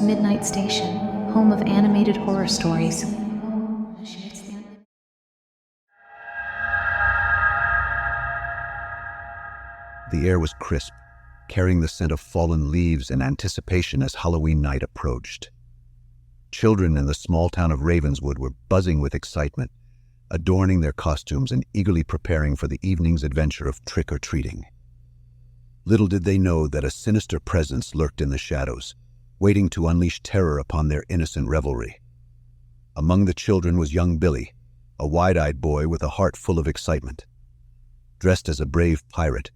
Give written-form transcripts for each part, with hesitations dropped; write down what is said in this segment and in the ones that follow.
Midnight Station, home of animated horror stories. The air was crisp, carrying the scent of fallen leaves in anticipation as Halloween night approached. Children in the small town of Ravenswood were buzzing with excitement, adorning their costumes and eagerly preparing for the evening's adventure of trick-or-treating. Little did they know that a sinister presence lurked in the shadows, waiting to unleash terror upon their innocent revelry. Among the children was young Billy, a wide-eyed boy with a heart full of excitement. Dressed as a brave pirate,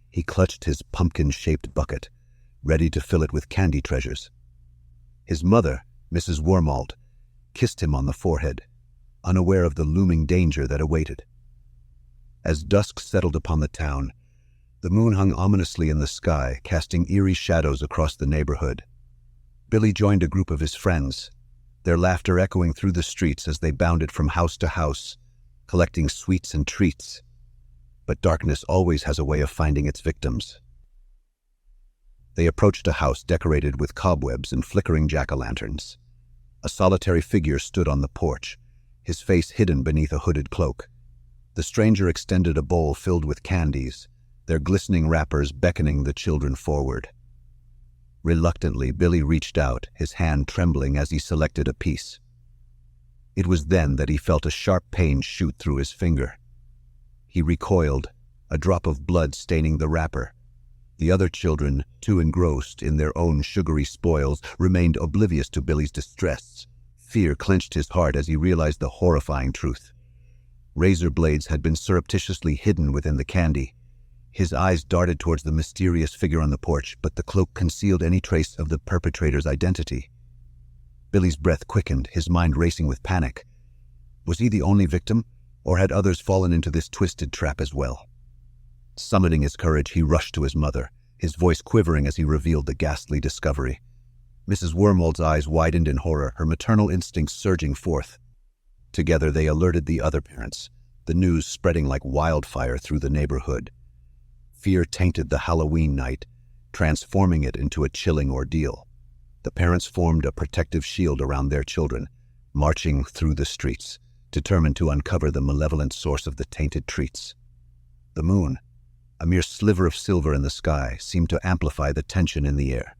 he clutched his pumpkin-shaped bucket, ready to fill it with candy treasures. His mother, Mrs. Wormald, kissed him on the forehead, unaware of the looming danger that awaited. As dusk settled upon the town, the moon hung ominously in the sky, casting eerie shadows across the neighborhood. Billy joined a group of his friends, their laughter echoing through the streets as they bounded from house to house, collecting sweets and treats. But darkness always has a way of finding its victims. They approached a house decorated with cobwebs and flickering jack-o'-lanterns. A solitary figure stood on the porch, his face hidden beneath a hooded cloak. The stranger extended a bowl filled with candies, their glistening wrappers beckoning the children forward. Reluctantly, Billy reached out, his hand trembling as he selected a piece. It was then that he felt a sharp pain shoot through his finger. He recoiled, a drop of blood staining the wrapper. The other children, too engrossed in their own sugary spoils, remained oblivious to Billy's distress. Fear clenched his heart as he realized the horrifying truth. Razor blades had been surreptitiously hidden within the candy. His eyes darted towards the mysterious figure on the porch, but the cloak concealed any trace of the perpetrator's identity. Billy's breath quickened, his mind racing with panic. Was he the only victim, or had others fallen into this twisted trap as well? Summoning his courage, he rushed to his mother, his voice quivering as he revealed the ghastly discovery. Mrs. Wormald's eyes widened in horror, her maternal instincts surging forth. Together they alerted the other parents, the news spreading like wildfire through the neighborhood. Fear tainted the Halloween night, transforming it into a chilling ordeal. The parents formed a protective shield around their children, marching through the streets, determined to uncover the malevolent source of the tainted treats. The moon, a mere sliver of silver in the sky, seemed to amplify the tension in the air.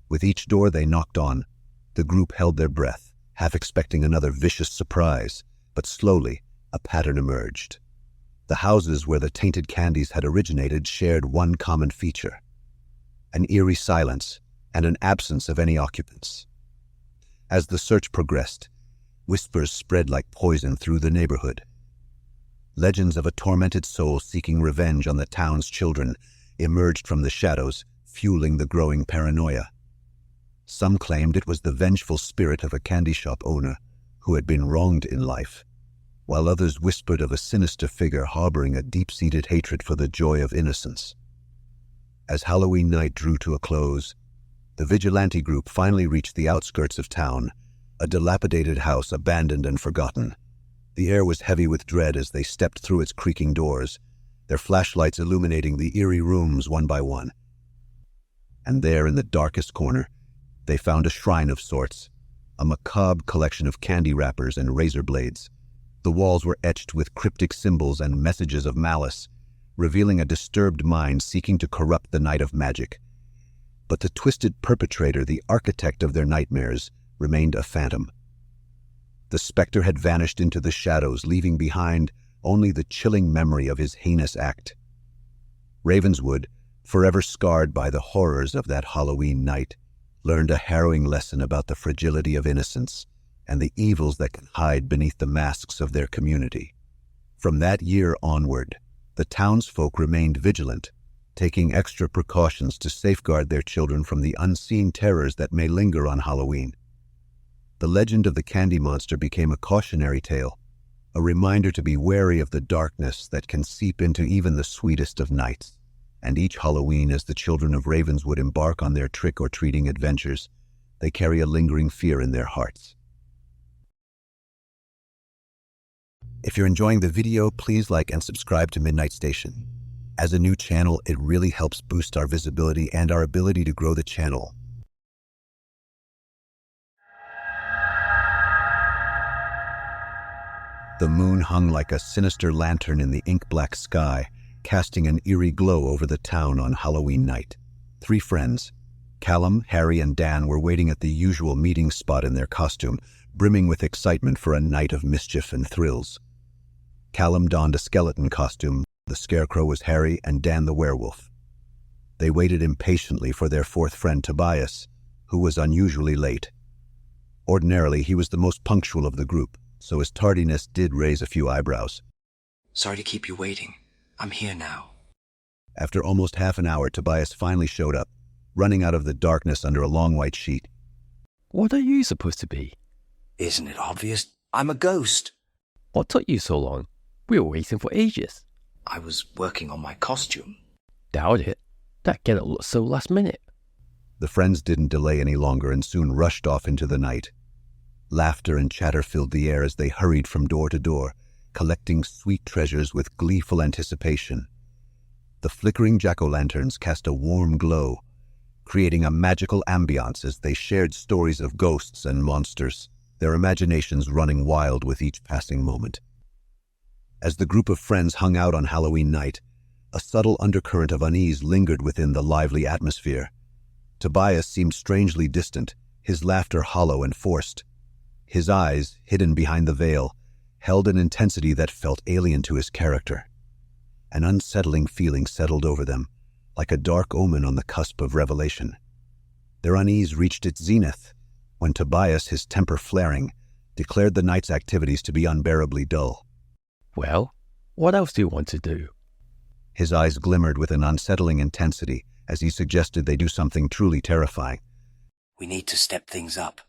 With each door they knocked on, the group held their breath, half expecting another vicious surprise, but slowly a pattern emerged. The houses where the tainted candies had originated shared one common feature: an eerie silence and an absence of any occupants. As the search progressed, whispers spread like poison through the neighborhood. Legends of a tormented soul seeking revenge on the town's children emerged from the shadows, fueling the growing paranoia. Some claimed it was the vengeful spirit of a candy shop owner who had been wronged in life, while others whispered of a sinister figure harboring a deep-seated hatred for the joy of innocence. As Halloween night drew to a close, the vigilante group finally reached the outskirts of town, a dilapidated house abandoned and forgotten. The air was heavy with dread as they stepped through its creaking doors, their flashlights illuminating the eerie rooms one by one. And there in the darkest corner, they found a shrine of sorts, a macabre collection of candy wrappers and razor blades. The walls were etched with cryptic symbols and messages of malice, revealing a disturbed mind seeking to corrupt the night of magic. But the twisted perpetrator, the architect of their nightmares, remained a phantom. The specter had vanished into the shadows, leaving behind only the chilling memory of his heinous act. Ravenswood, forever scarred by the horrors of that Halloween night, learned a harrowing lesson about the fragility of innocence and the evils that can hide beneath the masks of their community. From that year onward, the townsfolk remained vigilant, taking extra precautions to safeguard their children from the unseen terrors that may linger on Halloween. The legend of the candy monster became a cautionary tale, a reminder to be wary of the darkness that can seep into even the sweetest of nights. And each Halloween, as the children of Ravenswood embark on their trick-or-treating adventures, they carry a lingering fear in their hearts. If you're enjoying the video, please like and subscribe to Midnight Station. As a new channel, it really helps boost our visibility and our ability to grow the channel. The moon hung like a sinister lantern in the ink-black sky, casting an eerie glow over the town on Halloween night. 3 friends, Callum, Harry, and Dan, were waiting at the usual meeting spot in their costume, brimming with excitement for a night of mischief and thrills. Callum donned a skeleton costume, the Scarecrow was Harry, and Dan the werewolf. They waited impatiently for their 4th friend Tobias, who was unusually late. Ordinarily, he was the most punctual of the group, so his tardiness did raise a few eyebrows. Sorry to keep you waiting. I'm here now. After almost half an hour, Tobias finally showed up, running out of the darkness under a long white sheet. What are you supposed to be? Isn't it obvious? I'm a ghost. What took you so long? We were waiting for ages. I was working on my costume. Doubt it. That get-up looked so last minute. The friends didn't delay any longer and soon rushed off into the night. Laughter and chatter filled the air as they hurried from door to door, collecting sweet treasures with gleeful anticipation. The flickering jack-o'-lanterns cast a warm glow, creating a magical ambiance as they shared stories of ghosts and monsters, their imaginations running wild with each passing moment. As the group of friends hung out on Halloween night, a subtle undercurrent of unease lingered within the lively atmosphere. Tobias seemed strangely distant, his laughter hollow and forced. His eyes, hidden behind the veil, held an intensity that felt alien to his character. An unsettling feeling settled over them, like a dark omen on the cusp of revelation. Their unease reached its zenith when Tobias, his temper flaring, declared the night's activities to be unbearably dull. Well, what else do you want to do? His eyes glimmered with an unsettling intensity as he suggested they do something truly terrifying. We need to step things up.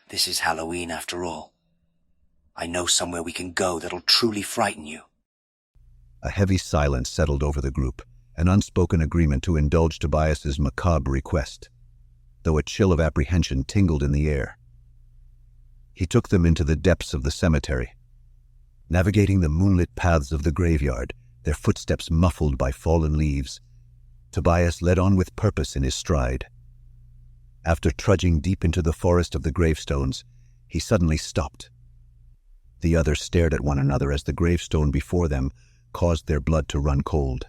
This is Halloween after all. I know somewhere we can go that'll truly frighten you. A heavy silence settled over the group, an unspoken agreement to indulge Tobias's macabre request, though a chill of apprehension tingled in the air. He took them into the depths of the cemetery. Navigating the moonlit paths of the graveyard, their footsteps muffled by fallen leaves, Tobias led on with purpose in his stride. After trudging deep into the forest of the gravestones, he suddenly stopped. The others stared at one another as the gravestone before them caused their blood to run cold.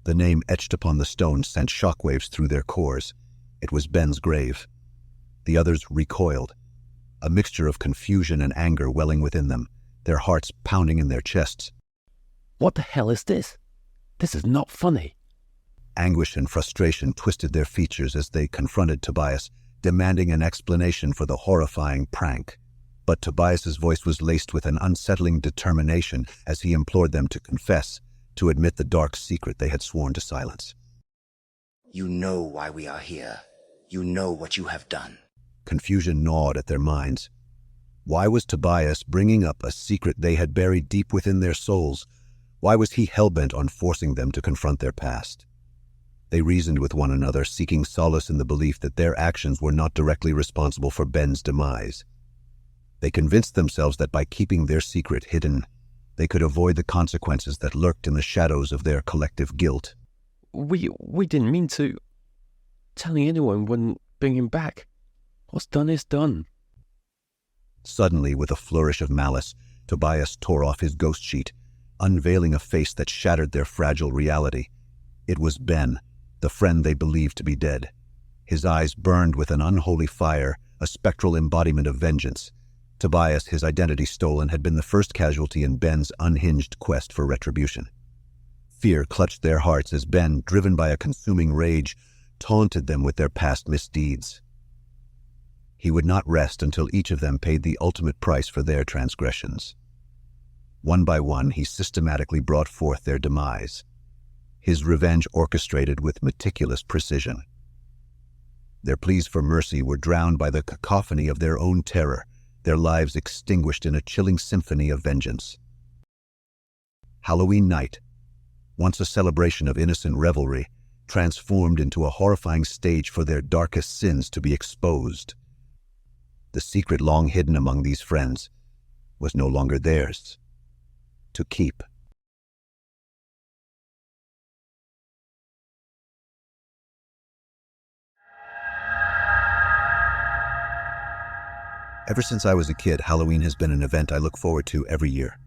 The name etched upon the stone sent shockwaves through their cores. It was Ben's grave. The others recoiled, a mixture of confusion and anger welling within them, their hearts pounding in their chests. What the hell is this? This is not funny. Anguish and frustration twisted their features as they confronted Tobias, demanding an explanation for the horrifying prank. But Tobias's voice was laced with an unsettling determination as he implored them to confess, to admit the dark secret they had sworn to silence. You know why we are here. You know what you have done. Confusion gnawed at their minds. Why was Tobias bringing up a secret they had buried deep within their souls? Why was he hell-bent on forcing them to confront their past? They reasoned with one another, seeking solace in the belief that their actions were not directly responsible for Ben's demise. They convinced themselves that by keeping their secret hidden, they could avoid the consequences that lurked in the shadows of their collective guilt. We didn't mean to. Telling anyone wouldn't bring him back. What's done is done. Suddenly, with a flourish of malice, Tobias tore off his ghost sheet, unveiling a face that shattered their fragile reality. It was Ben, the friend they believed to be dead. His eyes burned with an unholy fire, a spectral embodiment of vengeance. Tobias, his identity stolen, had been the first casualty in Ben's unhinged quest for retribution. Fear clutched their hearts as Ben, driven by a consuming rage, taunted them with their past misdeeds. He would not rest until each of them paid the ultimate price for their transgressions. One by one, he systematically brought forth their demise, his revenge orchestrated with meticulous precision. Their pleas for mercy were drowned by the cacophony of their own terror, their lives extinguished in a chilling symphony of vengeance. Halloween night, once a celebration of innocent revelry, transformed into a horrifying stage for their darkest sins to be exposed. The secret long hidden among these friends was no longer theirs to keep. Ever since I was a kid, Halloween has been an event I look forward to every year.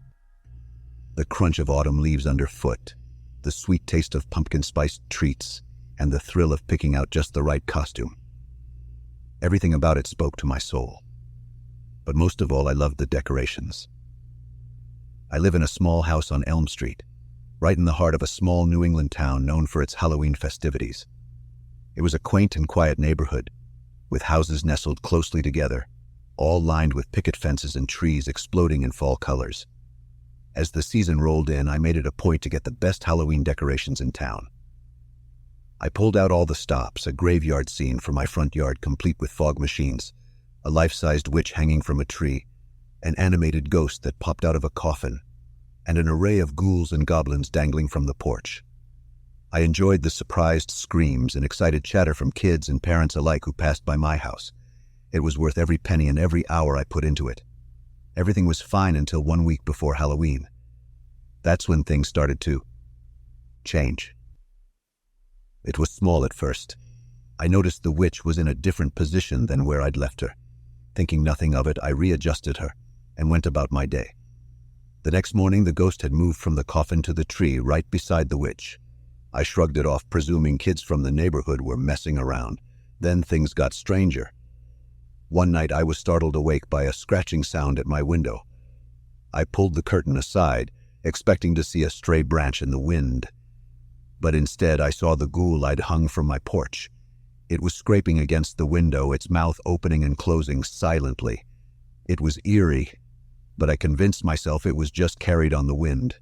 The crunch of autumn leaves underfoot, the sweet taste of pumpkin-spiced treats, and the thrill of picking out just the right costume. Everything about it spoke to my soul. But most of all, I loved the decorations. I live in a small house on Elm Street, right in the heart of a small New England town known for its Halloween festivities. It was a quaint and quiet neighborhood, with houses nestled closely together, all lined with picket fences and trees exploding in fall colors. As the season rolled in, I made it a point to get the best Halloween decorations in town. I pulled out all the stops, a graveyard scene for my front yard complete with fog machines, a life-sized witch hanging from a tree, an animated ghost that popped out of a coffin, and an array of ghouls and goblins dangling from the porch. I enjoyed the surprised screams and excited chatter from kids and parents alike who passed by my house. It was worth every penny and every hour I put into it. Everything was fine until 1 week before Halloween. That's when things started to change. It was small at first. I noticed the witch was in a different position than where I'd left her. Thinking nothing of it, I readjusted her and went about my day. The next morning, the ghost had moved from the coffin to the tree right beside the witch. I shrugged it off, presuming kids from the neighborhood were messing around. Then things got stranger. One night, I was startled awake by a scratching sound at my window. I pulled the curtain aside, expecting to see a stray branch in the wind. But instead, I saw the ghoul I'd hung from my porch. It was scraping against the window, its mouth opening and closing silently. It was eerie, but I convinced myself it was just carried on the wind.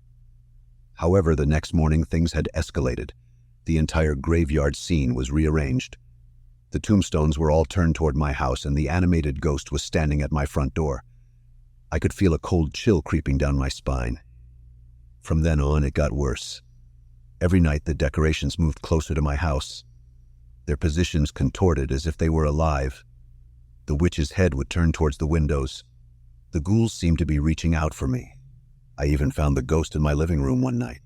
However, the next morning, things had escalated. The entire graveyard scene was rearranged. The tombstones were all turned toward my house, and the animated ghost was standing at my front door. I could feel a cold chill creeping down my spine. From then on, it got worse. Every night, the decorations moved closer to my house. Their positions contorted as if they were alive. The witch's head would turn towards the windows. The ghouls seemed to be reaching out for me. I even found the ghost in my living room one night.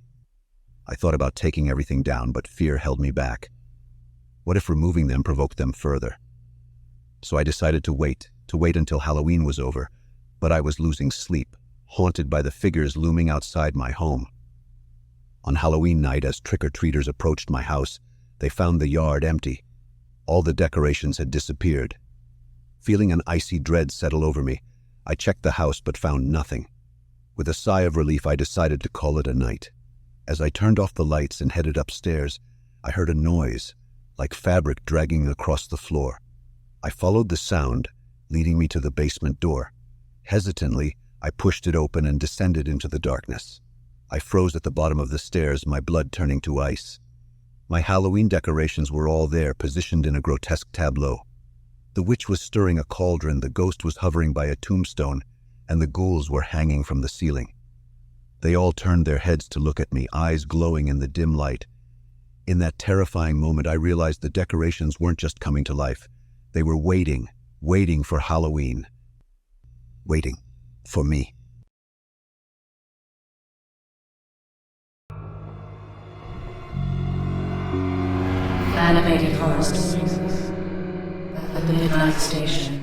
I thought about taking everything down, but fear held me back. What if removing them provoked them further? So I decided to wait until Halloween was over, but I was losing sleep, haunted by the figures looming outside my home. On Halloween night, as trick-or-treaters approached my house, they found the yard empty. All the decorations had disappeared. Feeling an icy dread settle over me, I checked the house but found nothing. With a sigh of relief, I decided to call it a night. As I turned off the lights and headed upstairs, I heard a noise, like fabric dragging across the floor. I followed the sound, leading me to the basement door. Hesitantly, I pushed it open and descended into the darkness. I froze at the bottom of the stairs, my blood turning to ice. My Halloween decorations were all there, positioned in a grotesque tableau. The witch was stirring a cauldron, the ghost was hovering by a tombstone, and the ghouls were hanging from the ceiling. They all turned their heads to look at me, eyes glowing in the dim light. In that terrifying moment, I realized the decorations weren't just coming to life. They were waiting for Halloween. Waiting for me. Animated horror stories. The Midnight Station.